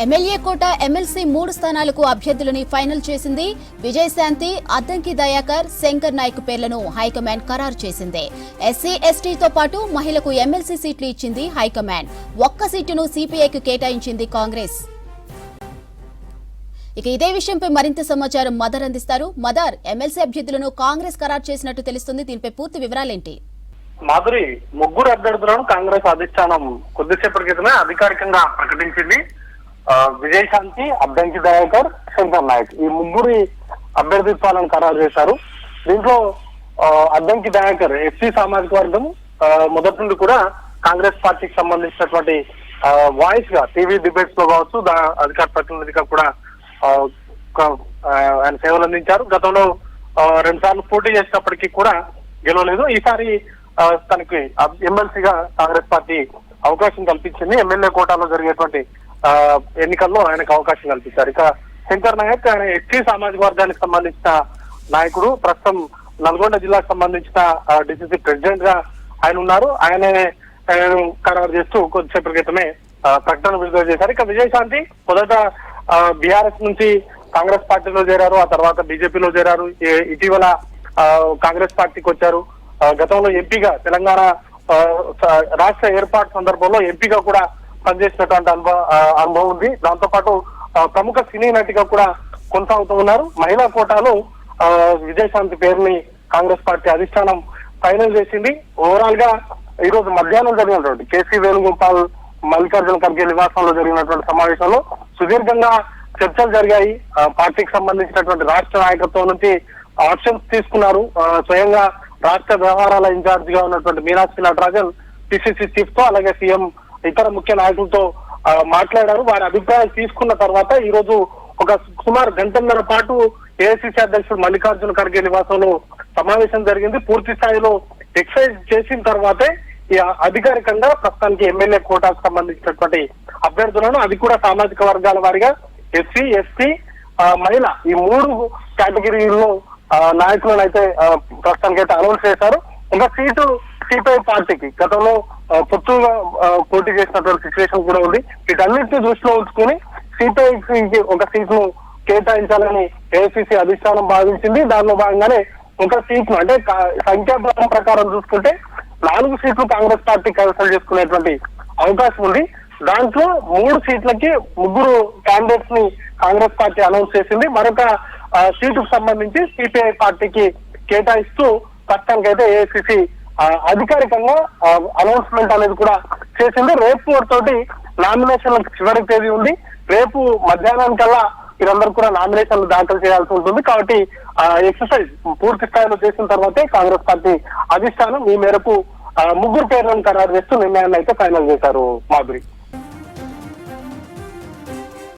MLA కోట MLC 3 స్థానాలకు అభ్యర్థులని final చేసింది. విజయశాంతి, అద్దంకి దయాకర్, శంకర్ నాయక్ పేర్లను హైకమాండ్ ఖరారు చేసింది. ఎస్సీ ఎస్టీతో పాటు మహిళకు ఎమ్మెల్సీ సీట్లు ఇచ్చింది హైకమాండ్. ఒక్క సీటును సిపిఐకి కేటాయించింది కాంగ్రెస్. ఇక ఇదే విషయంపై మరింత సమాచారం మదర్ అందిస్తారు. మదర్, ఎమ్మెల్సీ అభ్యర్థులను కాంగ్రెస్ ఖరారు చేసినట్టు తెలుస్తుంది. దీనిపై పూర్తి వివరాలేంటి? మాధురి, ముగ్గురు అభ్యర్థులను కాంగ్రెస్ అధిష్టానం కొద్దిసేపటి క్రితమే అధికారికంగా ప్రకటించింది. విజయశాంతి, అద్దంకి దయాకర్, శంకర్ నాయక్ ఈ ముగ్గురి అభ్యర్థిత్వాలను ఖరారు చేశారు. దీంట్లో అద్దంకి దయాకర్ ఎస్సీ సామాజిక వర్గం మొదటి నుండి కూడా కాంగ్రెస్ పార్టీకి సంబంధించినటువంటి వాయిస్ గా టీవీ డిబేట్స్ లో కావచ్చు, అధికార ప్రతినిధిగా కూడా ఆయన సేవలు అందించారు. గతంలో 2 సార్లు పోటీ చేసినప్పటికీ కూడా గెలవలేదు. ఈసారి తనకి ఎమ్మెల్సీగా కాంగ్రెస్ పార్టీ అవకాశం కల్పించింది. ఎమ్మెల్యే కోటాలో జరిగేటువంటి ఎన్నికల్లో ఆయనకు అవకాశం కల్పించారు. ఇక శంకర్ నాయక్ ఆయన ఎస్టీ సామాజిక వర్గానికి సంబంధించిన నాయకుడు. ప్రస్తుతం నల్గొండ జిల్లాకు సంబంధించిన డిసిసి ప్రెసిడెంట్ గా ఆయన ఉన్నారు. ఆయనే ఖరారు చేస్తూ కొద్దిసేపటి క్రితమే ప్రకటన విడుదల చేశారు. ఇక విజయశాంతి మొదట బీఆర్ఎస్ నుంచి కాంగ్రెస్ పార్టీలో చేరారు, ఆ తర్వాత బీజేపీలో చేరారు. ఇటీవల కాంగ్రెస్ పార్టీకి వచ్చారు. గతంలో ఎంపీగా తెలంగాణ రాష్ట్ర ఏర్పాటు సందర్భంలో ఎంపీగా కూడా పనిచేసినటువంటి అనుభవం ఉంది. దాంతో పాటు ప్రముఖ సినీ నటిగా కూడా కొనసాగుతూ ఉన్నారు. మహిళా కోటాలో విజయశాంతి పేరుని కాంగ్రెస్ పార్టీ అధిష్టానం ఫైనల్ చేసింది. ఓవరాల్ గా ఈ రోజు మధ్యాహ్నం జరిగినటువంటి కేసీ వేణుగోపాల్, మల్లికార్జున ఖర్గే నివాసంలో జరిగినటువంటి సమావేశంలో సుదీర్ఘంగా చర్చలు జరిగాయి. పార్టీకి సంబంధించినటువంటి రాష్ట్ర నాయకత్వం నుంచి ఆప్షన్స్ తీసుకున్నారు. స్వయంగా రాష్ట్ర వ్యవహారాల ఇన్ఛార్జ్ గా ఉన్నటువంటి మీనాక్షి నటరాజన్ పిసిసి చీఫ్ తో అలాగే సీఎం ఇతర ముఖ్య నాయకులతో మాట్లాడారు. వారి అభిప్రాయాలు తీసుకున్న తర్వాత ఈ రోజు ఒక సుమారు గంటన్నర పాటు ఏఐసిసి అధ్యక్షుడు మల్లికార్జున ఖర్గే నివాసంలో సమావేశం జరిగింది. పూర్తి స్థాయిలో ఎక్సైజ్ చేసిన తర్వాతే ఈ అధికారికంగా ప్రస్తుతానికి ఎమ్మెల్యే కోటాకు సంబంధించినటువంటి అభ్యర్థులను, అది కూడా సామాజిక వర్గాల వారిగా ఎస్సీ, ఎస్టీ, మహిళ ఈ 3 కేటగిరీల్లో నాయకులను అయితే ప్రస్తుతానికి అయితే అనౌన్స్ చేశారు. ఇంకా సీటు సిపిఐ పార్టీకి గతంలో పొత్తుగా పోటీ చేసినటువంటి సిచ్యువేషన్ కూడా ఉంది. వీటన్నిటిని దృష్టిలో ఉంచుకుని సిపిఐకి ఒక సీట్ను కేటాయించాలని ఏఐసిసి అధిష్టానం భావించింది. దానిలో భాగంగానే ఒక సీట్ను అంటే సంఖ్యాబలం ప్రకారం చూసుకుంటే 4 సీట్లు కాంగ్రెస్ పార్టీ కైవసం చేసుకునేటువంటి అవకాశం ఉంది. దాంట్లో 3 సీట్లకి 3 క్యాండిడేట్స్ ని కాంగ్రెస్ పార్టీ అనౌన్స్ చేసింది. మరొక సీటుకు సంబంధించి సిపిఐ పార్టీకి కేటాయిస్తూ ప్రస్తుతానికైతే ఏఐసిసి అధికారికంగా అనౌన్స్మెంట్ అనేది కూడా చేసింది. రేపు తోటి నామినేషన్లకు చివరి తేదీ ఉంది. రేపు మధ్యాహ్నానికల్లా వీరందరూ కూడా నామినేషన్లు దాఖలు చేయాల్సి ఉంటుంది. కాబట్టి ఎక్సర్సైజ్ పూర్తి స్థాయిలో చేసిన తర్వాతే కాంగ్రెస్ పార్టీ అధిష్టానం ఈ మేరకు 3 పేర్లను ఖరారు చేస్తూ నిర్ణయాన్ని అయితే ఫైనల్ చేశారు. మాధురి.